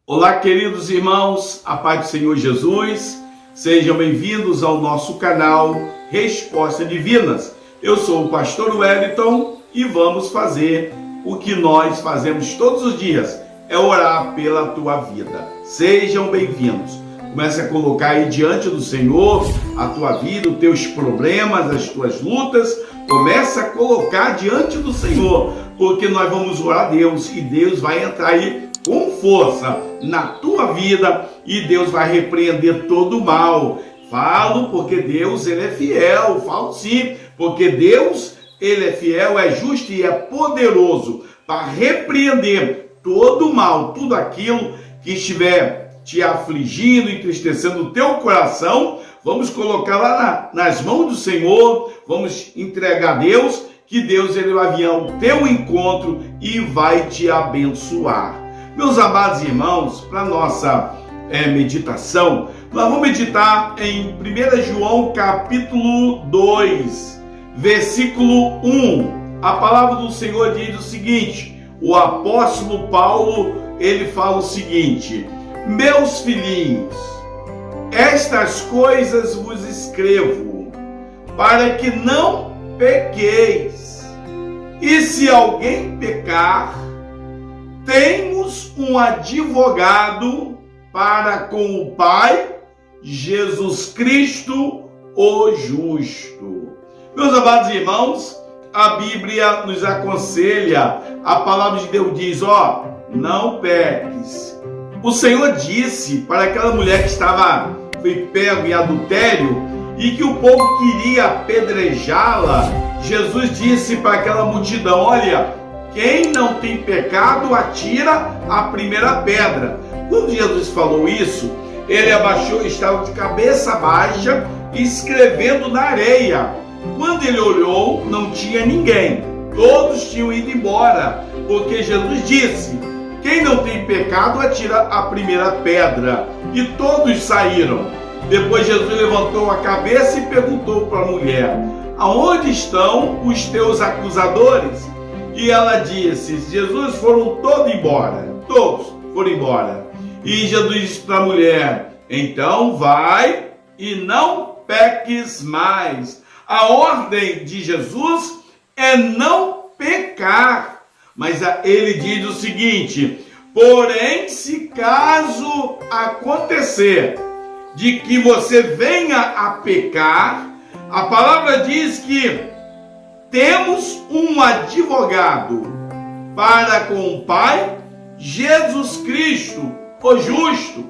Olá, queridos irmãos, a paz do Senhor Jesus, sejam bem-vindos ao nosso canal Respostas Divinas. Eu sou o pastor Wellington e vamos fazer o que nós fazemos todos os dias, é orar pela tua vida. Sejam bem-vindos. Comece a colocar aí diante do Senhor a tua vida, os teus problemas, as tuas lutas. Comece a colocar diante do Senhor, porque nós vamos orar a Deus e Deus vai entrar aí com força na tua vida e Deus vai repreender todo o mal. Falo porque Deus, Ele é fiel. Falo sim, porque Deus, Ele é fiel, é justo e é poderoso para repreender todo o mal, tudo aquilo que estiver te afligindo, entristecendo o teu coração. Vamos colocar lá nas mãos do Senhor, vamos entregar a Deus, que Deus ele vai vir ao teu encontro e vai te abençoar. Meus amados irmãos, para nossa meditação, nós vamos meditar em 1 João capítulo 2, versículo 1. A palavra do Senhor diz o seguinte, o apóstolo Paulo, ele fala o seguinte: meus filhinhos, estas coisas vos escrevo, para que não pequeis. E se alguém pecar, temos um advogado para com o Pai, Jesus Cristo, o justo. Meus amados irmãos, a Bíblia nos aconselha, a palavra de Deus diz, não peques. O Senhor disse para aquela mulher que foi pego em adultério e que o povo queria apedrejá-la, Jesus disse para aquela multidão, olha, quem não tem pecado, atira a primeira pedra. Quando Jesus falou isso, ele abaixou, estava de cabeça baixa, escrevendo na areia. Quando ele olhou, não tinha ninguém. Todos tinham ido embora, porque Jesus disse, quem não tem pecado, atira a primeira pedra. E todos saíram. Depois Jesus levantou a cabeça e perguntou para a mulher, aonde estão os teus acusadores? E ela disse, Jesus, foram todos foram embora. E Jesus disse para a mulher, então vai e não peques mais. A ordem de Jesus é não pecar. Mas ele diz o seguinte, porém, se caso acontecer de que você venha a pecar, a palavra diz que temos um advogado para com o Pai, Jesus Cristo, o justo.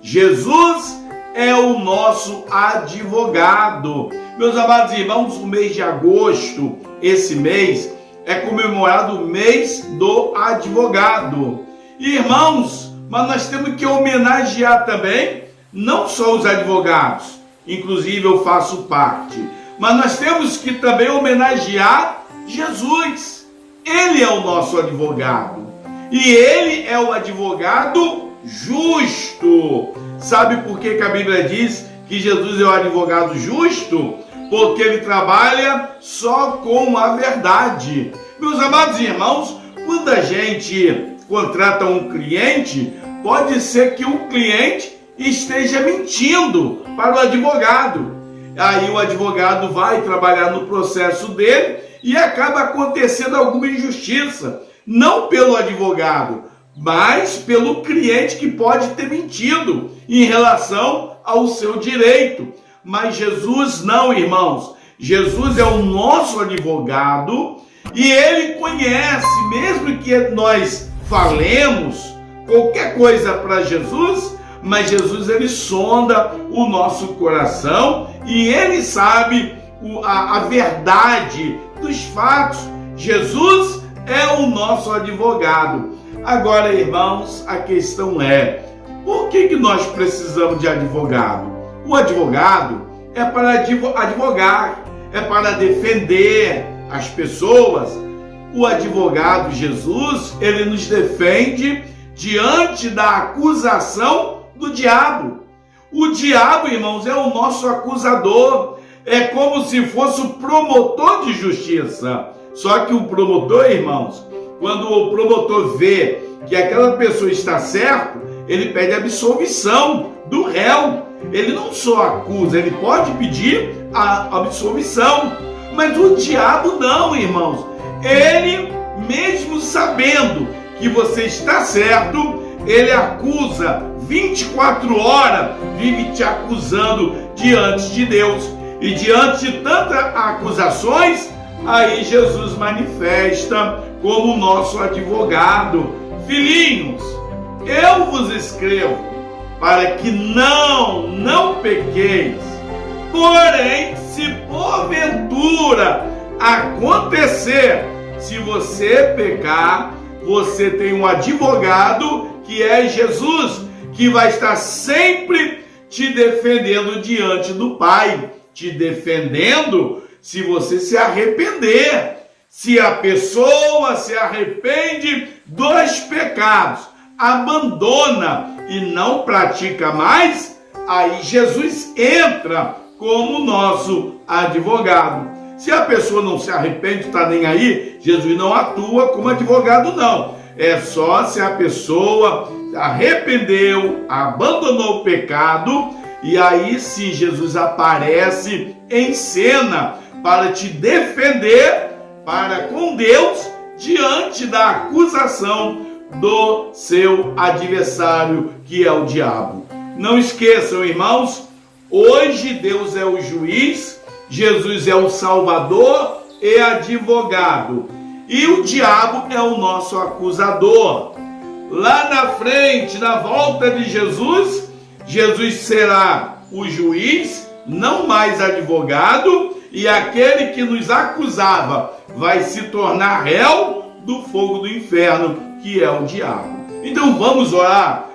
Jesus é o nosso advogado. Meus amados irmãos, o mês de agosto, esse mês, é comemorado o mês do advogado. Irmãos, mas nós temos que homenagear também, não só os advogados, inclusive eu faço parte, mas nós temos que também homenagear Jesus. Ele é o nosso advogado. E ele é o advogado justo. Sabe por que a Bíblia diz que Jesus é o advogado justo? Porque ele trabalha só com a verdade. Meus amados irmãos, quando a gente contrata um cliente, pode ser que o cliente esteja mentindo para o advogado. Aí o advogado vai trabalhar no processo dele e acaba acontecendo alguma injustiça. Não pelo advogado, mas pelo cliente que pode ter mentido em relação ao seu direito. Mas Jesus não, irmãos. Jesus é o nosso advogado e ele conhece, mesmo que nós falemos qualquer coisa para Jesus, mas Jesus ele sonda o nosso coração e ele sabe a verdade dos fatos. Jesus é o nosso advogado. Agora, irmãos, a questão é, por que nós precisamos de advogado? O advogado é para advogar, é para defender as pessoas. O advogado Jesus, ele nos defende diante da acusação do diabo. O diabo, irmãos, é o nosso acusador. É como se fosse o promotor de justiça. Só que o promotor, irmãos, quando o promotor vê que aquela pessoa está certa, ele pede absolvição do réu. Ele não só acusa, ele pode pedir a absolvição. Mas o diabo não, irmãos. Ele, mesmo sabendo que você está certo, ele acusa 24 horas, vive te acusando diante de Deus. E diante de tantas acusações, aí Jesus manifesta como nosso advogado. Filhinhos, eu vos escrevo para que não pequeis. Porém, se porventura acontecer, se você pecar, você tem um advogado que é Jesus, que vai estar sempre te defendendo diante do Pai, te defendendo se você se arrepender. Se a pessoa se arrepende dos pecados, abandona e não pratica mais, aí Jesus entra como nosso advogado. Se a pessoa não se arrepende, está nem aí, Jesus não atua como advogado, não. É só se a pessoa arrependeu, abandonou o pecado, e aí sim Jesus aparece em cena para te defender para com Deus diante da acusação do seu adversário, que é o diabo. Não esqueçam, irmãos, hoje Deus é o juiz, Jesus é o Salvador e advogado, e o diabo é o nosso acusador. Lá na frente, na volta de Jesus, Jesus será o juiz, não mais advogado, e aquele que nos acusava vai se tornar réu do fogo do inferno, que é o diabo. Então vamos orar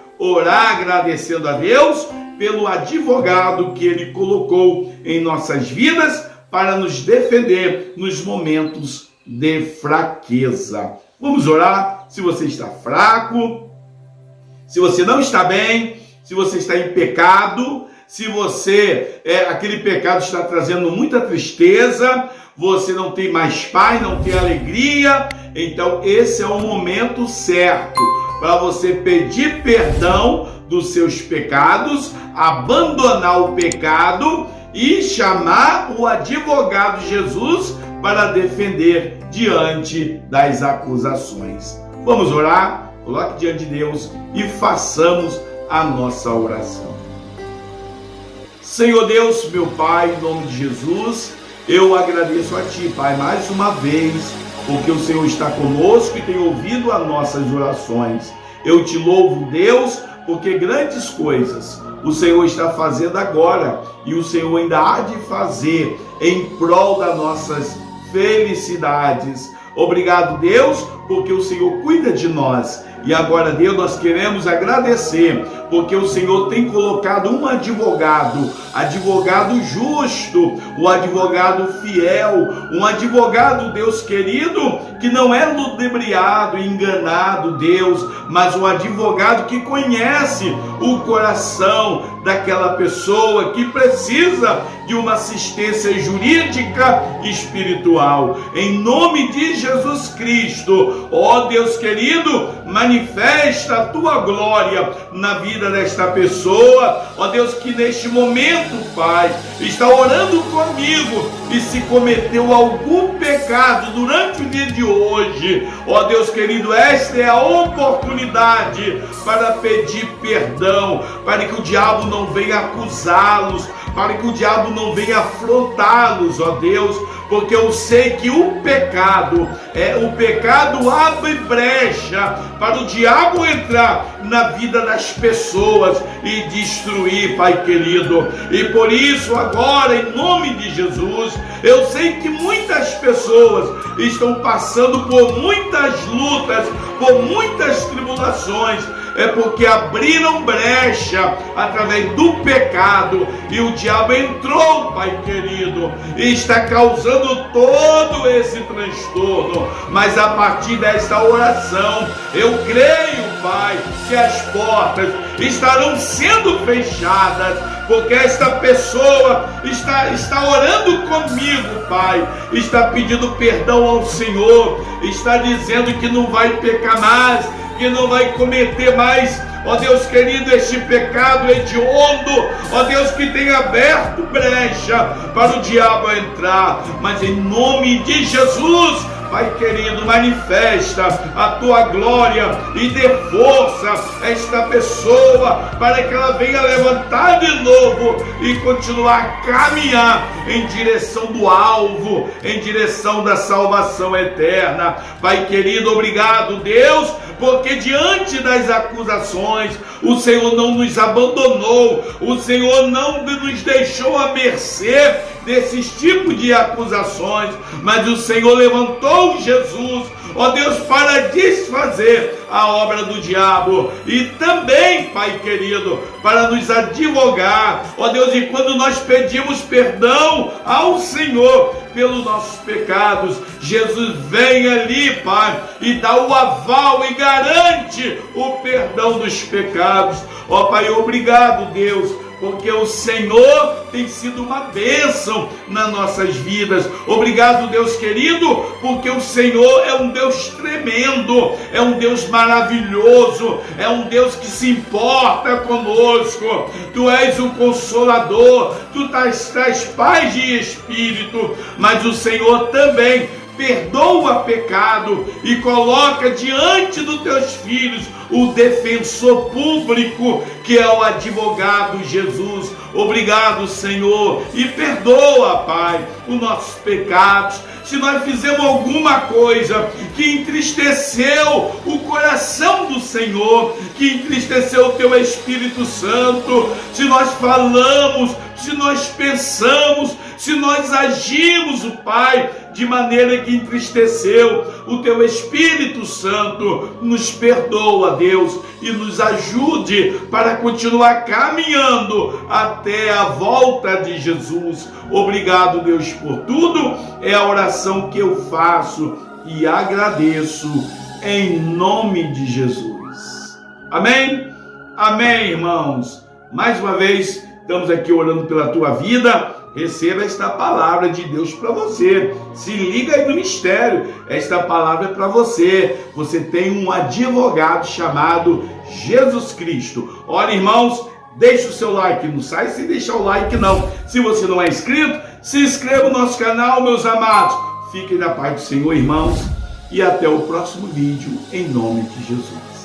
agradecendo a Deus pelo advogado que Ele colocou em nossas vidas para nos defender nos momentos de fraqueza. Vamos orar. Se você está fraco, se você não está bem, se você está em pecado, se você, aquele pecado está trazendo muita tristeza, você não tem mais paz, não tem alegria, então esse é o momento certo para você pedir perdão dos seus pecados, abandonar o pecado e chamar o advogado Jesus para defender diante das acusações. Vamos orar? Coloque diante de Deus e façamos a nossa oração. Senhor Deus, meu Pai, em nome de Jesus, eu agradeço a Ti, Pai, mais uma vez, porque o Senhor está conosco e tem ouvido as nossas orações. Eu te louvo, Deus, porque grandes coisas o Senhor está fazendo agora e o Senhor ainda há de fazer em prol das nossas felicidades. Obrigado, Deus, porque o Senhor cuida de nós. E agora, Deus, nós queremos agradecer, porque o Senhor tem colocado um advogado justo, um advogado fiel, um advogado, Deus querido, que não é ludibriado, enganado, Deus, mas um advogado que conhece o coração daquela pessoa que precisa de uma assistência jurídica e espiritual. Em nome de Jesus Cristo, ó Deus querido, manifesta a Tua glória na vida desta pessoa, ó Deus, que neste momento, Pai, está orando comigo e se cometeu algum pecado durante o dia de hoje, ó Deus querido, esta é a oportunidade para pedir perdão, para que o diabo não venha acusá-los, para que o diabo não venha afrontá-los, ó Deus, porque eu sei que o pecado abre brecha para o diabo entrar na vida das pessoas e destruir, Pai querido. E por isso agora, em nome de Jesus, eu sei que muitas pessoas estão passando por muitas lutas, por muitas tribulações, é porque abriram brecha através do pecado e o diabo entrou, Pai querido, e está causando todo esse transtorno. Mas a partir desta oração, eu creio, Pai, que as portas estarão sendo fechadas, porque esta pessoa está orando comigo, Pai, está pedindo perdão ao Senhor, está dizendo que não vai pecar mais, que não vai cometer mais ó Deus querido, este pecado hediondo, ó Deus, que tem aberto brecha para o diabo entrar, mas em nome de Jesus, Pai querido, manifesta a tua glória e dê força a esta pessoa para que ela venha levantar de novo e continuar a caminhar em direção do alvo, em direção da salvação eterna. Pai querido, obrigado, Deus, porque diante das acusações, o Senhor não nos abandonou, o Senhor não nos deixou à mercê desses tipos de acusações, mas o Senhor levantou Jesus, ó Deus, para desfazer a obra do diabo e também, Pai querido, para nos advogar, ó Deus, e quando nós pedimos perdão ao Senhor pelos nossos pecados, Jesus vem ali, Pai, e dá o aval e garante o perdão dos pecados. Ó Pai, obrigado, Deus, porque o Senhor tem sido uma bênção nas nossas vidas. Obrigado, Deus querido, porque o Senhor é um Deus tremendo, é um Deus maravilhoso, é um Deus que se importa conosco. Tu és o Consolador, tu traz paz de espírito, mas o Senhor também perdoa pecado e coloca diante dos teus filhos o defensor público, que é o advogado Jesus. Obrigado, Senhor, e perdoa, Pai, os nossos pecados. Se nós fizemos alguma coisa que entristeceu o coração do Senhor, que entristeceu o teu Espírito Santo, se nós falamos, se nós pensamos, se nós agimos, o Pai, de maneira que entristeceu o teu Espírito Santo, nos perdoa, Deus, e nos ajude para continuar caminhando até a volta de Jesus. Obrigado, Deus, por tudo. É a oração que eu faço e agradeço em nome de Jesus. Amém? Amém, irmãos. Mais uma vez, estamos aqui orando pela tua vida. Receba esta palavra de Deus para você. Se liga aí no mistério. Esta palavra é para você. Você tem um advogado chamado Jesus Cristo. Olha, irmãos, deixa o seu like. Não sai sem deixar o like, não. Se você não é inscrito, se inscreva no nosso canal, meus amados. Fiquem na paz do Senhor, irmãos. E até o próximo vídeo, em nome de Jesus.